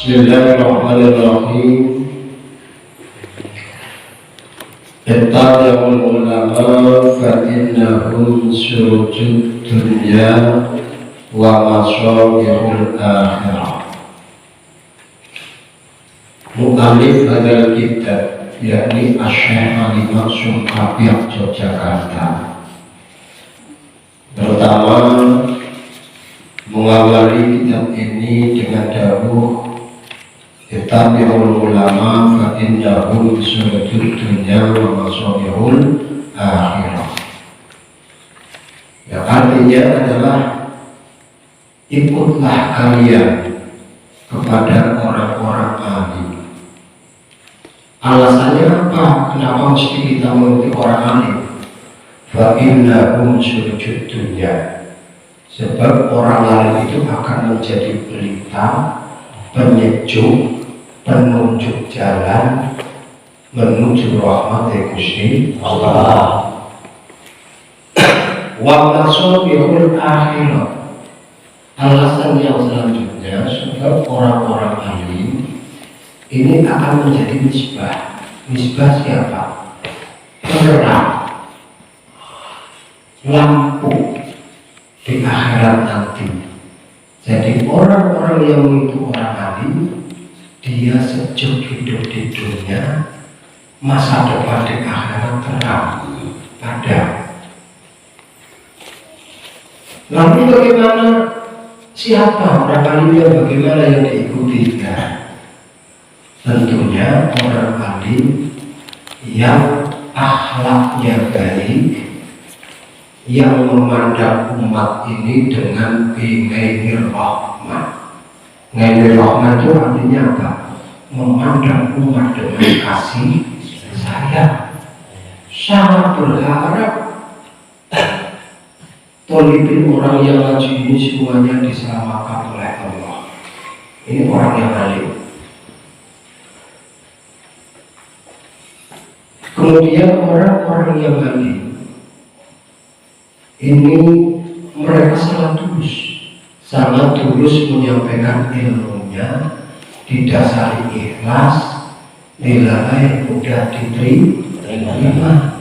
Bismillahirrahmanirrahim. Ittabi'ul ulama fa innahum surujud dunya wa masyarihul akhirah. Mu'alif hadal kitab yakni Asy-Syaikh Ali Maksum Kapiak Yogyakarta pertama mengawali kitab ini dengan dawuh Ittabi'ul ulama fa innahum surujud dunya wa masyarihul akhirah. Ya, artinya adalah ikutlah kalian kepada orang-orang alim. Alasannya apa? Kenapa mesti kita mengikuti orang alim? Fa innahum surujud dunya. Sebab orang alim itu akan menjadi pelita, penyejuk, penunjuk jalan menuju rahmat Gusti Allah. Wa masyarihul akhirah. Alasan yang selanjutnya, sebab orang-orang alim ini akan menjadi misbah. Misbah siapa? Penerang, lampu di akhirat nanti. Jadi orang-orang yang mengikuti orang alim, dia sejuk hidup di dunia, masa depan di akhirat terang, padam. Lalu bagaimana? Siapa orang alim yang bagaimana yang diikuti? Tentunya orang alim yang akhlaknya baik, yang memandang umat ini dengan binghainir rahmat. Ngainir rahmat itu artinya apa? Memandang umat dengan kasih sayang. Sangat berharap tolipin orang yang ngaji ini semuanya diselamatkan oleh Allah. Ini orang yang alim. Kemudian orang-orang yang alim ini mereka sangat tulus menyampaikan ilmunya, didasari ikhlas, nilai mudah diterima.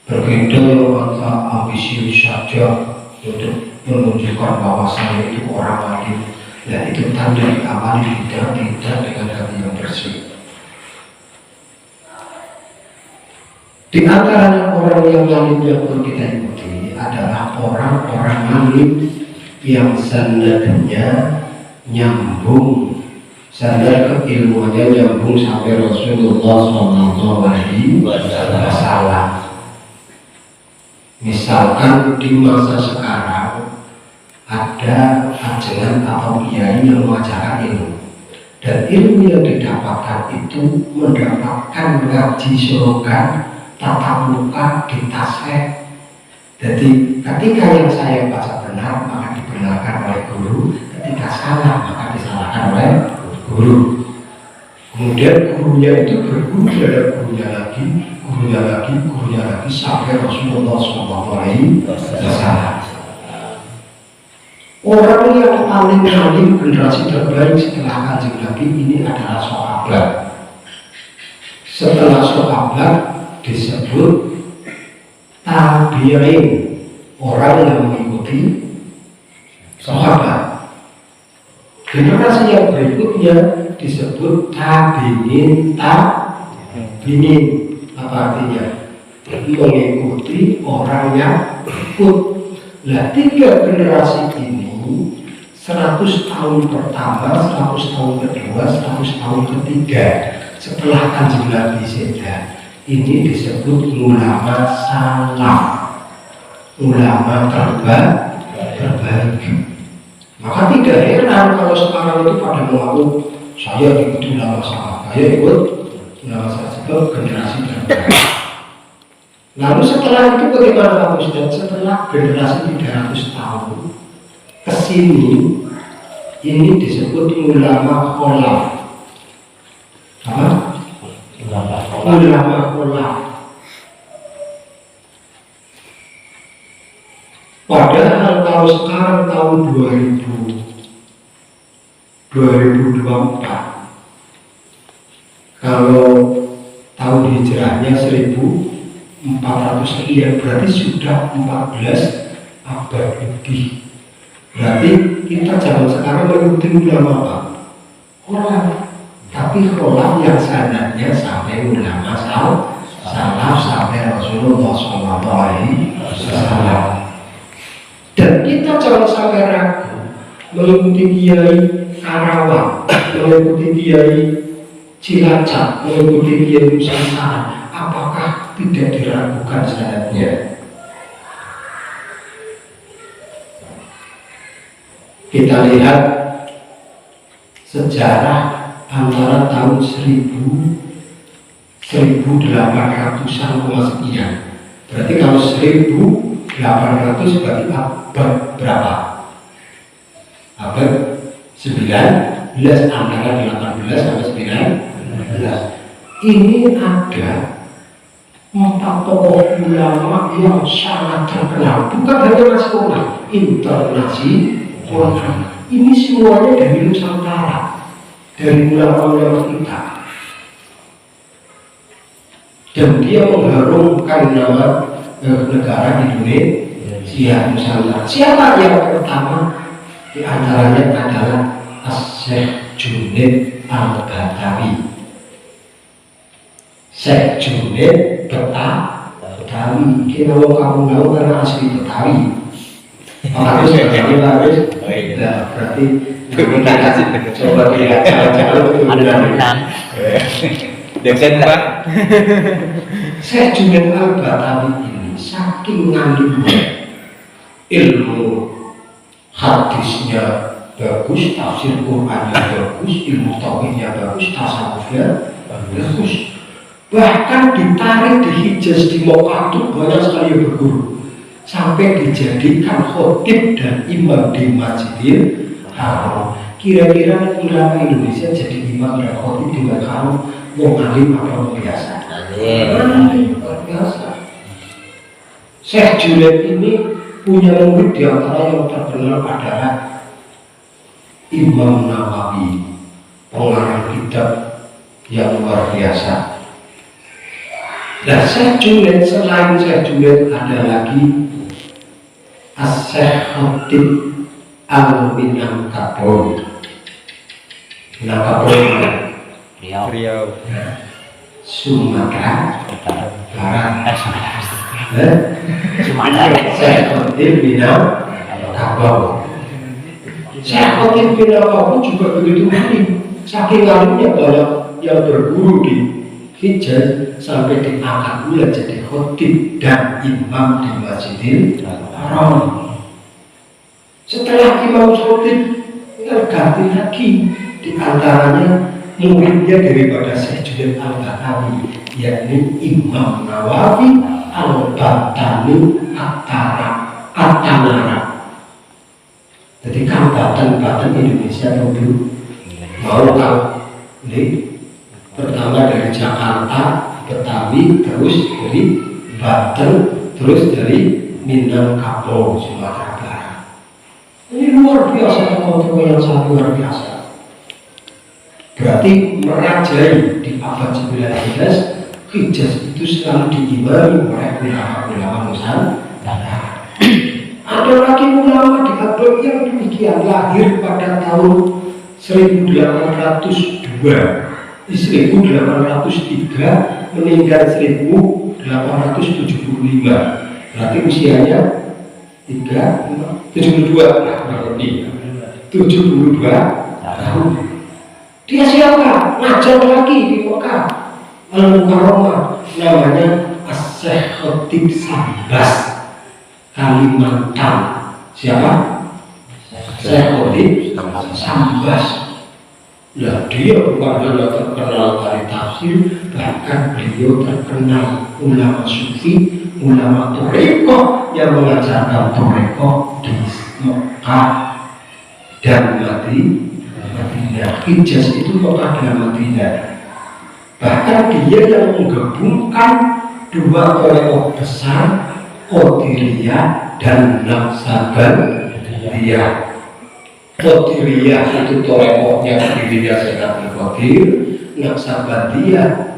Berbeda antara ambisius saja untuk menunjukkan bahwa saya itu orang alim, dan itu tanda diawali tidak dengan hati yang bersih. Di antara orang yang alim yang perlu kita ikuti adalah orang-orang alim yang sanadnya nyambung, sanad keilmuannya nyambung sampai Rasulullah SAW. Misalkan di masa sekarang ada ajaran atau kiai yang mengajarkan ilmu, dan ilmu yang didapatkan itu mendapatkan ngaji surga, tatap muka di tasbih. Jadi ketika yang saya baca benar maka dibenarkan oleh guru, ketika salah maka disalahkan oleh guru. Kemudian gurunya itu berguru ada gurunya lagi sampai Rasulullah SAW. Orang yang paling generasi terbaik setelah Kanjeng Nabi ini adalah sahabat. Setelah sahabat disebut tabi'in, orang yang mengikuti sahabat. Generasi yang berikutnya disebut tabi'in. Apa artinya? Mengikuti orang yang ikut. Nah, 3 generasi ini 100 tahun pertama, 100 tahun kedua, 100 tahun ketiga setelah Kanjeng Nabi seda, ini disebut ulama salaf, ulama terbaik. Maka tidak heran kalau sekarang itu pada mengaku saya ikut ulama salaf, saya ikut ulama salaf, sebab generasi terbaik. Lalu setelah itu bagaimana Pak Ustaz? Setelah generasi 300 tahun kesini, ini disebut ulama kholaf. Apa? Ulama kholaf. Padahal kalau sekarang tahun 2024. Kalau tahun hijrahnya 1400 sekian, berarti sudah 14 abad lebih. Berarti kita zaman sekarang mengikuti ulama apa? Kholaf. Tapi kholaf yang sanadnya sampai ulama salaf sampai Rasulullah SAW. Dan kita jangan sampai ragu mengikuti Kiai Karawang, mengikuti Kiai Cilacap, mengikuti Kiai Nusantara. Apakah tidak diragukan sanadnya? Kita lihat sejarah antara tahun 1800-an sekian. Berarti kalau 1800 berarti abad berapa? Abad 19, antara 18 sampai 19. Ini ada 4 tokoh ulama yang sangat terkenal, bukan hanya nasional, internasional. Ini semuanya dari Nusantara, dari ulama-ulama kita. Dan dia mengharumkan nama negara Indonesia, Nusantara. Siapa yang pertama? Di antaranya adalah Syekh Junaid Al-Batawi. Syekh Junaid Betawi. Kita mau kamu tahu karena asli Betawi. Harus Betawi harus. Berarti coba lihat cara-cara ada Desain Pak. Syekh Junaid Al-Batawi ini saking ngandungnya ilmu hadisnya bagus, tafsir Qurannya bagus, ilmu tauhidnya bagus, tasawufnya bagus. Bahkan ditarik di Hijaz di Mokkah itu banyak sekali yang berguru, sampai dijadikan khotib dan imam di Masjidil Haram. Kira-kira ulama Indonesia jadi imam dan khotib di Masjidil Haram mau alim apa mau biasa? Alim, biasa. Syekh Junaid ini punya murid di antara yang terkenal adalah Imam Nawawi, pengarang kitab yang luar biasa. Nah, Syekh Junaid, selain Syekh Junaid ada lagi Syekh Khatib Al-Minangkabau. Minangkabau Riau. Sumatera Barat. Sumatera. Syekh Khatib Minangkabau. Syekh Khatib Minangkabau juga begitu alim. Saking alimnya banyak yang berguru di Hijaz sampai diangkat pula jadi khotib dan imam di Masjidil Haram. Setelah imam khotib terganti lagi, di antaranya muridnya daripada Syekh Junaid Al-Batawi, yakni Imam Nawawi Al-Batani At-Tanara. Jadi kan Batan Indonesia dulu mau tahu ini. Pertama dari Jakarta, Betawi, terus dari Banten, terus dari Minangkabau, Sumatera Barat. Ini luar biasa, tokoh-tokoh yang sangat luar biasa. Berarti merajai di abad 19, Hijaz itu selalu diimami oleh ulama-ulama Nusantara. Ada lagi ulama di abad yang demikian, lahir pada tahun 1802. 1803, meninggal 1875. Berarti usianya 72 tahun. Dia siapa? Ngajar lagi di Mekah Al-Mukarramah, namanya Syekh Khatib Sambas, Kalimantan. Siapa? Syekh Khatib Sambas. Ya, dia bukan hanya terkenal dari tafsir, bahkan beliau terkenal ulama sufi, ulama toreko yang mengajarkan toreko di Mekah dan Madinah. Hijaz itu Mekah dan Madinah. Bahkan dia yang menggabungkan dua toreko besar, Qadiriyah dan Naqsabandiyah. Qadiriyah itu torekohnya pendirinya Syekh Abdul Qadir, Naqsabandiyah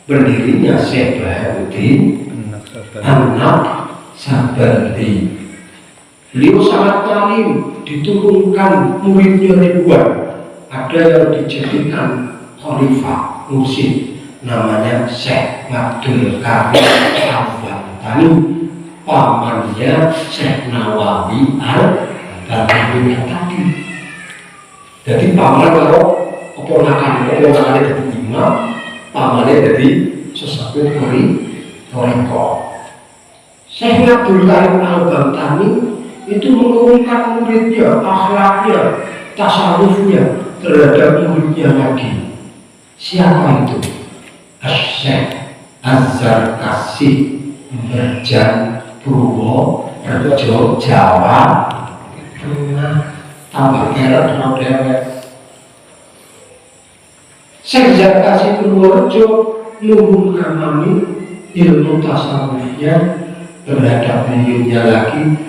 pendirinya Syekh Bahauddin An-Naqsabandi. Beliau sangat alim, diturunkan muridnya ribuan. Ada yang dijadikan khalifah mursyid, namanya Syekh Abdul Qadir Al-Bantani, pamannya Syekh Nawawi Al-Bantani tadi. Jadi paman kalau keponakannya jadi imam, pamannya jadi sesuatu toriko. Syekh Abdul Qadir Al-Bantani itu menurunkan muridnya, akhlaknya, tasawufnya terhadap muridnya lagi. Siapa itu? Syekh Az-Zarkasi Merjan Purworejo, Jawa Tengah. Tambah keret kalau dewek. Syekh Az-Zarkasi Purworejo nunggu ngamani ilmu tasawufnya terhadap muridnya lagi,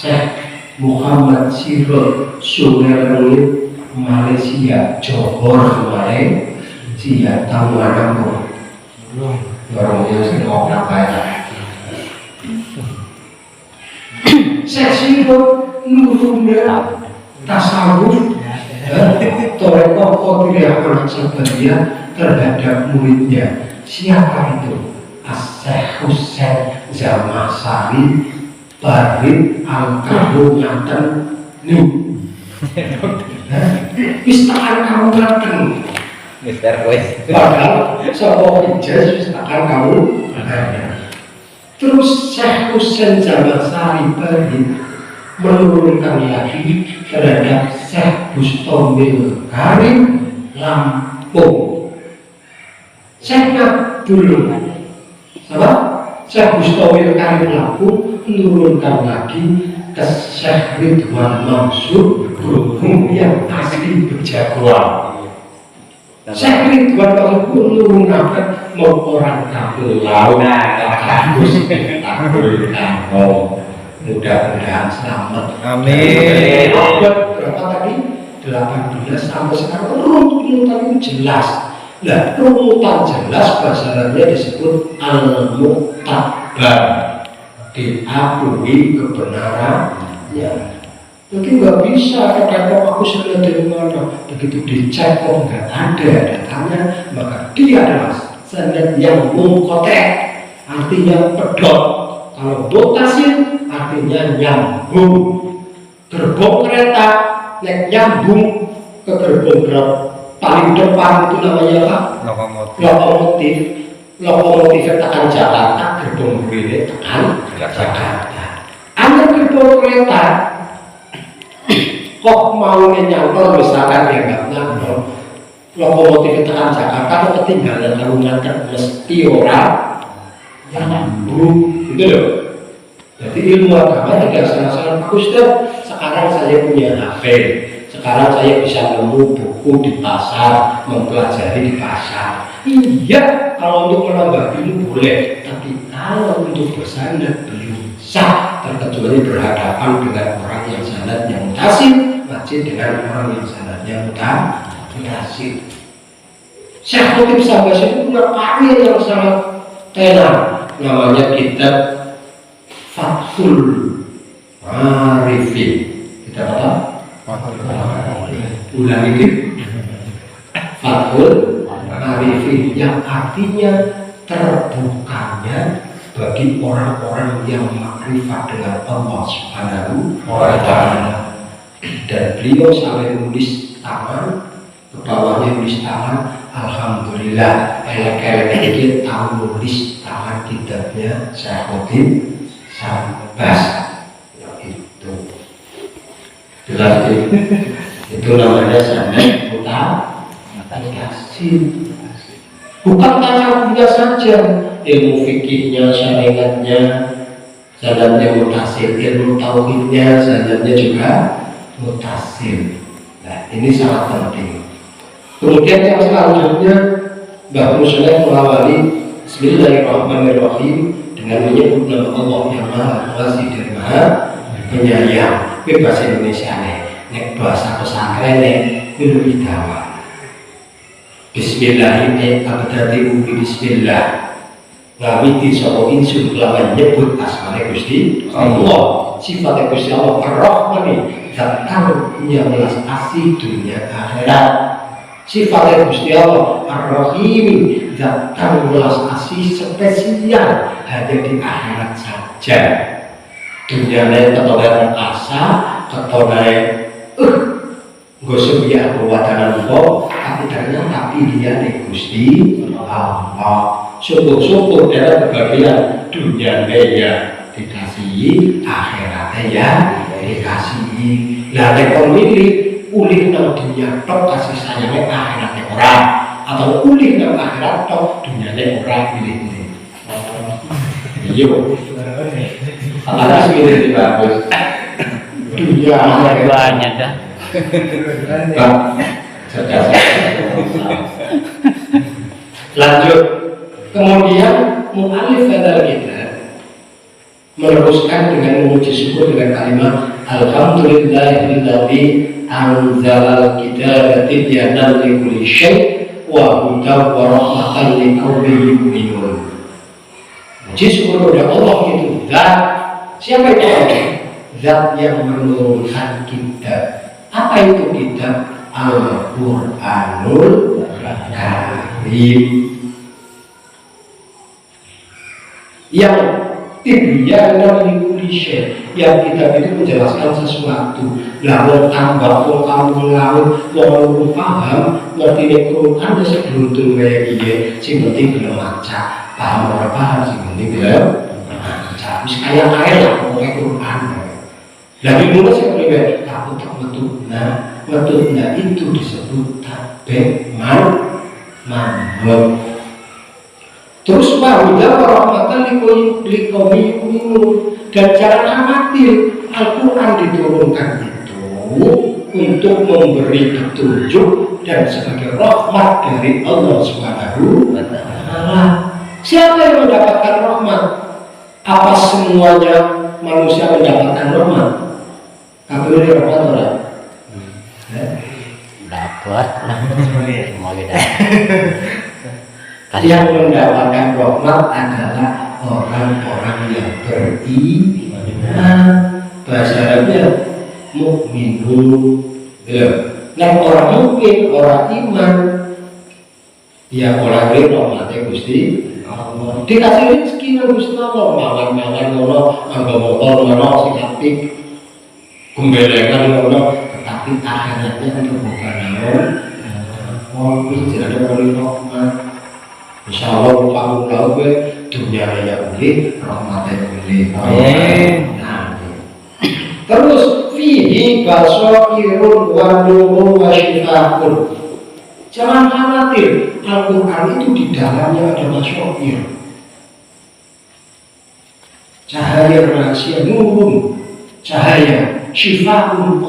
Syekh Muhammad Sirot Sumerlingit Malaysia, Johor Malaysia, tahu mana pun orangnya sedang apa. Syekh Sirot nurunnya tasawuf torekoh Qadiriyah Naqsabandiyah terhadap muridnya. Siapa itu? Syekh Husain Zamasari Barid Al-Kahun Ngaten nih. Istakan kamu ngaten Mister Wes. padahal sebuah ijaz istakan kamu. Terus Syekh Husain Zamasari Barid menurunkan lagi terhadap Syekh Bustomil Karim Lampung. Syekh Abdul Syekh Bustomil Karim Lampung menurunkan lagi ke Syekh Ridwan Mansur Grogong yang asli Bejagoa. Syekh Ridwan Mansur menurunkan mau orang kabel laut kampus takbir kampung. Mudah-mudahan selamat. Amin. Abad berapa tadi? 18 sampai sekarang runutan jelas. Nah, runutan jelas bahasa Arabnya disebut al-mu'tabar, diakui kebenarannya. Jadi nggak bisa kata aku sudah dari mana, begitu dicek kok nggak ada datanya, maka dia adalah sanad yang mungkotek, artinya pedot. Kalau botasil artinya nyambung. Gerbong kereta nek nyambung ke gerbong paling depan itu namanya apa? Lokomotif. Lokomotifnya tekan Jakarta, gerbong ini tekan Jakarta. Ada gerbong kereta kok mau nyantol misalkan ya nggak nyantol, lokomotifnya tekan Jakarta kok ketinggalan kalau nganter mesti orang yang nyambung gitu loh. Jadi ilmu agama tidak salah-salah. Pak Ustaz, sekarang saya punya HP, sekarang saya bisa nemu buku di pasar, mempelajari di pasar. Iya, kalau untuk menambah ilmu boleh, tapi kalau untuk bersandar belum sah, terkecuali berhadapan dengan orang yang sanadnya mutasil, masih dengan orang yang sanadnya mutasil. Syekh Khotib Syabas itu punya karya yang sangat tenar, namanya kitab Fathul Arifin. Kita kata ulang ini Fathul Arifin, yang artinya terbukanya bagi orang-orang yang makrifat dengan Allah Subhanahu wa Ta'ala. Dan beliau sampai nulis tangan, ke bawahnya nulis tangan, alhamdulillah elek-elek tahu nulis tangan kitabnya Syekh Khotib Syabas. Ya itu jelas itu namanya sanad mutasil. Bukan tasawufnya saja, ilmu fikihnya, syariatnya, sanadnya mutasil, ilmu tauhidnya, sanadnya juga mutasil. Nah, ini sangat penting. Kemudian yang selanjutnya, Mbah Muslim mengawali Bismillahirrahmanirrahim dengan menyebut nama Allah yang Maha Pengasih dan Maha Penyayang. Bahasa Indonesia nih, bahasa pesantren kulo idawa. Bismillahirrahmanirrahim. Abdati bismillah. Ngawiti sapa insun kelawan nyebut asmane Gusti Allah. Sifat Gusti Allah Ar-Rahman, zat kang punya belas asih dunia akhirat. Sifat Gusti Allah Ar-Rahim, zat kang belas asih spesial hanya di akhirat saja. Dunia lain ketolak asa, ketolak gosok ya perwatanan kok, tapi dia di Gusti Allah. Syukur-syukur dalam kebahagiaan dunia ya dikasihi, akhiratnya ya dikasihi. Lah nek milih ulih nang dunia tok kasih sayangnya akhiratnya orang, atau ulih nang akhirat tok dunyanya orang pilih-pilih. Iya. Alas milih bagus. Dunia banyak dah. Lanjut. Kemudian mu'alif hadal kita meneruskan dengan memuji syukur dengan kalimat alhamdulillahilladzi anzalal kitaba tibyanan likulli syai' wa hudan wa rahmatan liqaumin yu'minun. Puji syukur kepada Allah itu zat. Siapa itu Allah? Zat yang menurunkan kitab. Apa itu kitab? Al-Qur'anul Karim. Yang tibyanan likulli syai', yang kitab itu menjelaskan sesuatu. Lalu tambah kamu laut, lalu paham, ngerti Quran sebelum itu kayak gini. Sing penting belum maca, paham orang paham, sing penting belum maca. Terus kayak lah pokoknya Quran. Lagi dulu saya pribadi, aku tak metuna itu disebut tabek manhaj. Terus wahuda warahmatan liqaumin yu'minun, dan jangan khawatir, Al-Quran diturunkan itu untuk memberi petunjuk dan sebagai rahmat dari Allah Subhanahu wa Ta'ala. Siapa yang mendapatkan rahmat? Apa semuanya manusia mendapatkan rahmat? Kamu ini rahmat orang? Dapat lah. Mau kita. Yang mendapatkan rahmat adalah orang-orang yang beriman. Bahasa Arabnya mukminun. Nah, orang mukmin, orang iman, ya orang ini rahmatnya Gusti Allah. Dikasih rezeki nang Gusti Allah, mangan ngono, anggo motor ngono, sing apik, gembelengan ngono, tetapi akhiratnya kebukaan. Oh, iki jenenge rahmat. Insyaallah kamu tahu dunia yang boleh, rahmatnya boleh. Terus fihi basairun wa nurun wa syifaa'un. Jangan khawatir, Al-Quran itu di dalamnya ada basair, cahaya rahasia, nurun, cahaya, syifaa'un,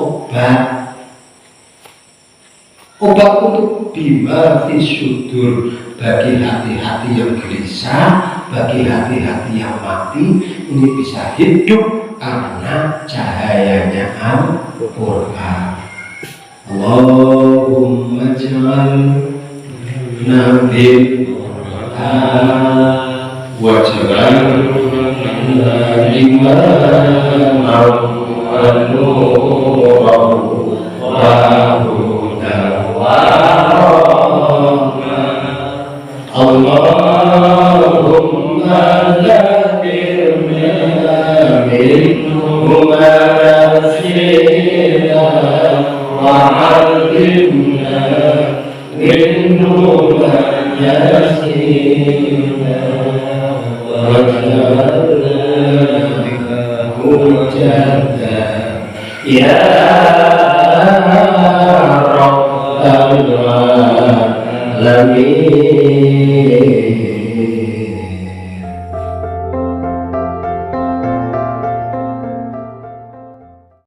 obat untuk bima fi sudur, bagi hati-hati yang gelisah, bagi hati-hati yang mati, ini bisa hidup karena cahayanya Al-Quran. Allahumma ja'alna bil Quran waj'alna imaman wa nuran wa hudan wa Allahumma zakkirna minhu ma nasina wa 'allimna minhu ma nasina wa ja'alna hujjatan ya